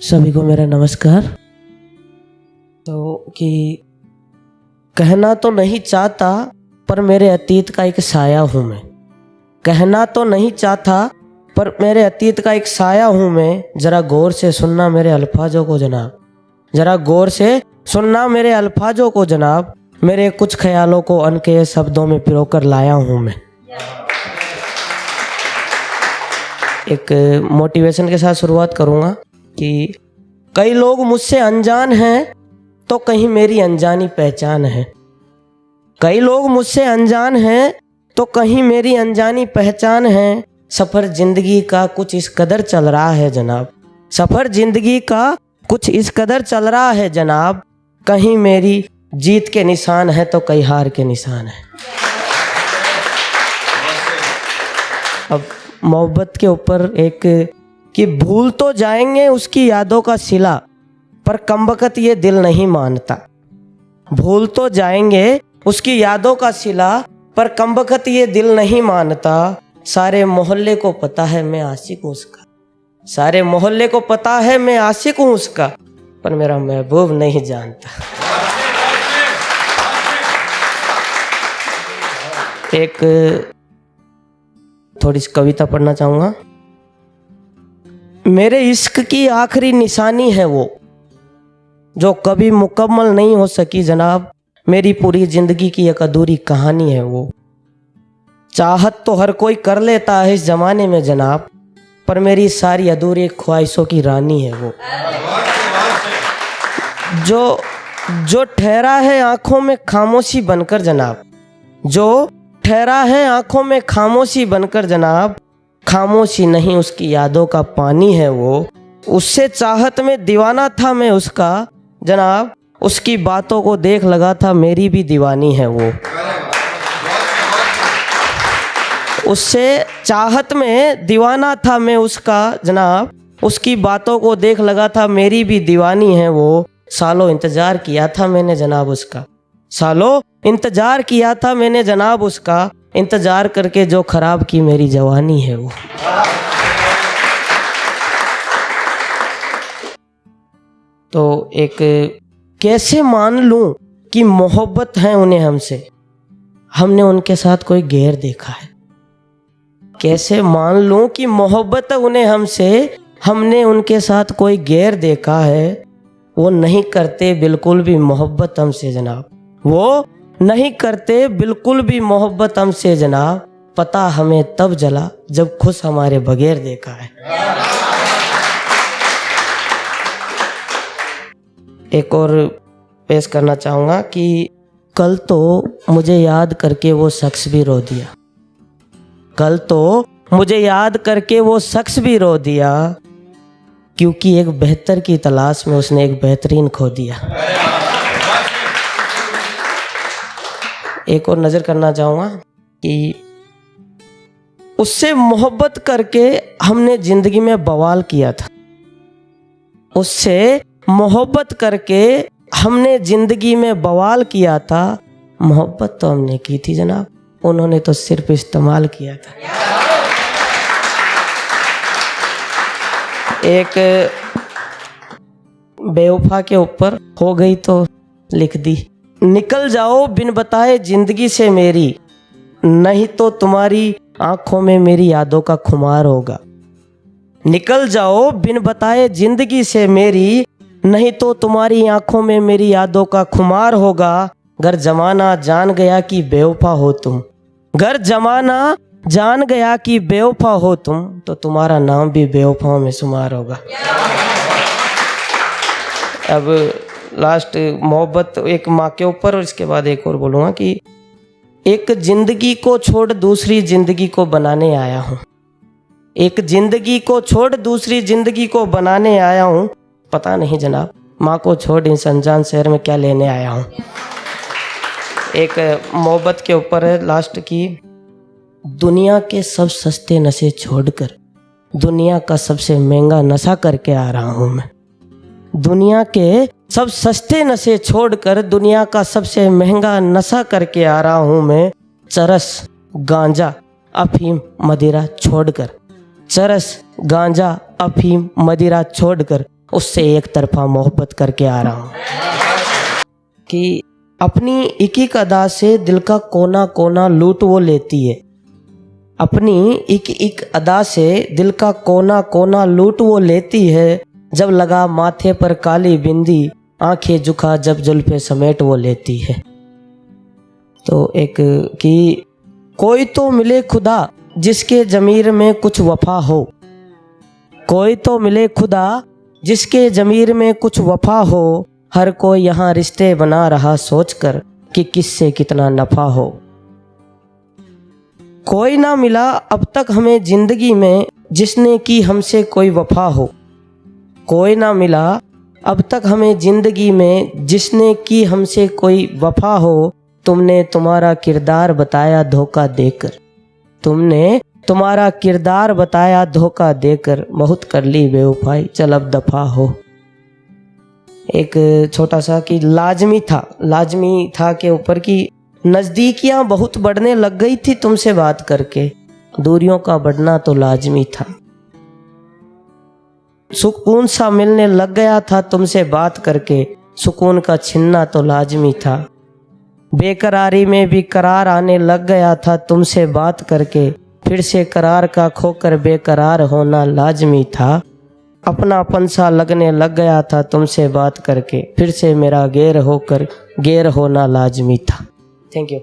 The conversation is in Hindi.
सभी को मेरा नमस्कार। तो कि कहना तो नहीं चाहता पर मेरे अतीत का एक साया हूँ मैं। कहना तो नहीं चाहता पर मेरे अतीत का एक साया हूँ मैं। ज़रा गौर से सुनना मेरे अल्फाजों को जनाब, ज़रा गौर से सुनना मेरे अल्फाजों को जनाब। मेरे कुछ ख्यालों को अनके शब्दों में पिरोकर लाया हूँ मैं। एक मोटिवेशन के साथ शुरुआत करूँगा कि कई लोग मुझसे अनजान हैं तो कहीं मेरी अनजानी पहचान है। कई लोग मुझसे अनजान हैं तो कहीं मेरी अनजानी पहचान है। सफ़र ज़िंदगी का कुछ इस कदर चल रहा है जनाब, सफ़र ज़िंदगी का कुछ इस कदर चल रहा है जनाब। कहीं मेरी जीत के निशान है तो कहीं हार के निशान है। अब मोहब्बत के ऊपर एक कि भूल तो जाएंगे उसकी यादों का सिला, पर कमबख्त ये दिल नहीं मानता। भूल तो जाएंगे उसकी यादों का सिला, पर कमबख्त ये दिल नहीं मानता। सारे मोहल्ले को पता है मैं आशिक हूँ उसका, सारे मोहल्ले को पता है मैं आशिक हूँ उसका, पर मेरा महबूब नहीं जानता। एक थोड़ी सी कविता पढ़ना चाहूँगा। मेरे इश्क की आखिरी निशानी है वो जो कभी मुकम्मल नहीं हो सकी जनाब। मेरी पूरी ज़िंदगी की एक अधूरी कहानी है वो। चाहत तो हर कोई कर लेता है इस ज़माने में जनाब, पर मेरी सारी अधूरी ख्वाहिशों की रानी है वो। जो ठहरा है आँखों में खामोशी बनकर जनाब, जो ठहरा है आँखों में खामोशी बनकर जनाब। खामोशी नहीं उसकी यादों का पानी है वो। उससे चाहत में दीवाना था मैं उसका जनाब, उसकी बातों को देख लगा था मेरी भी दीवानी है वो। उससे चाहत में दीवाना था मैं उसका जनाब, उसकी बातों को देख लगा था मेरी भी दीवानी है वो। सालों इंतज़ार किया था मैंने जनाब उसका, सालों इंतज़ार किया था मैंने जनाब उसका। इंतज़ार करके जो ख़राब की मेरी जवानी है वो। तो एक कैसे मान लूँ कि मोहब्बत है उन्हें हमसे, हमने उनके साथ कोई गैर देखा है। कैसे मान लूँ कि मोहब्बत है उन्हें हमसे, हमने उनके साथ कोई गैर देखा है। वो नहीं करते बिल्कुल भी मोहब्बत हमसे जनाब, वो नहीं करते बिल्कुल भी मोहब्बत हमसे जनाब। पता हमें तब जला जब खुश हमारे बगैर देखा है। एक और पेश करना चाहूँगा कि कल तो मुझे याद करके वो शख्स भी रो दिया, कल तो मुझे याद करके वो शख्स भी रो दिया, क्योंकि एक बेहतर की तलाश में उसने एक बेहतरीन खो दिया। एक और नज़र करना चाहूँगा कि उससे मोहब्बत करके हमने ज़िंदगी में बवाल किया था, उससे मोहब्बत करके हमने ज़िंदगी में बवाल किया था। मोहब्बत तो हमने की थी जनाब, उन्होंने तो सिर्फ इस्तेमाल किया था। एक बेवफा के ऊपर हो गई तो लिख दी, निकल जाओ बिन बताए ज़िंदगी से मेरी, नहीं तो तुम्हारी आँखों में मेरी यादों का खुमार होगा। निकल जाओ बिन बताए ज़िंदगी से मेरी, नहीं तो तुम्हारी आँखों में मेरी यादों का खुमार होगा। गर ज़माना जान गया कि बेवफा हो तुम, गर ज़माना जान गया कि बेवफा हो तुम, तो तुम्हारा नाम भी बेवफाओं में शुमार होगा। अब लास्ट मोहब्बत एक माँ के ऊपर, और इसके बाद एक और बोलूँगा कि एक ज़िंदगी को छोड़ दूसरी ज़िंदगी को बनाने आया हूँ, एक ज़िंदगी को छोड़ दूसरी ज़िंदगी को बनाने आया हूँ। पता नहीं जनाब माँ को छोड़ इस अनजान शहर में क्या लेने आया हूँ। एक मोहब्बत के ऊपर है लास्ट की, दुनिया के सब सस्ते नशे छोड़कर दुनिया का सबसे महंगा नशा करके आ रहा हूँ मैं। दुनिया के सब सस्ते नशे छोड़कर दुनिया का सबसे महंगा नशा करके आ रहा हूँ मैं। चरस गांजा अफीम मदिरा छोड़कर, चरस गांजा अफीम मदिरा छोड़कर उससे एक तरफा मोहब्बत करके आ रहा हूँ कि अपनी एक एक अदा से दिल का कोना कोना लूट वो लेती है। अपनी एक एक अदा से दिल का कोना कोना लूट वो लेती है। जब लगा माथे पर काली बिंदी, आंखें झुका जब जुल्फे समेट वो लेती है। तो एक कि कोई तो मिले खुदा जिसके ज़मीर में कुछ वफा हो, कोई तो मिले खुदा जिसके ज़मीर में कुछ वफा हो। हर कोई यहाँ रिश्ते बना रहा सोचकर कि किससे कितना नफ़ा हो। कोई ना मिला अब तक हमें ज़िंदगी में जिसने की हमसे कोई वफा हो। कोई ना मिला अब तक हमें ज़िंदगी में जिसने की हमसे कोई वफा हो। तुमने तुम्हारा किरदार बताया धोखा देकर, तुमने तुम्हारा किरदार बताया धोखा देकर। बहुत कर ली बेवफाई चल अब दफ़ा हो। एक छोटा सा कि लाजमी था के ऊपर कि नज़दीकियाँ बहुत बढ़ने लग गई थी तुमसे बात करके, दूरियों का बढ़ना तो लाजमी था। सुकून सा मिलने लग गया था तुमसे बात करके, सुकून का छिनना तो लाजमी था। बेकरारी में भी करार आने लग गया था तुमसे बात करके, फिर से करार का खोकर बेकरार होना लाजमी था। अपनापन सा लगने लग गया था तुमसे बात करके, फिर से मेरा गैर होकर गैर होना लाजमी था। Thank you.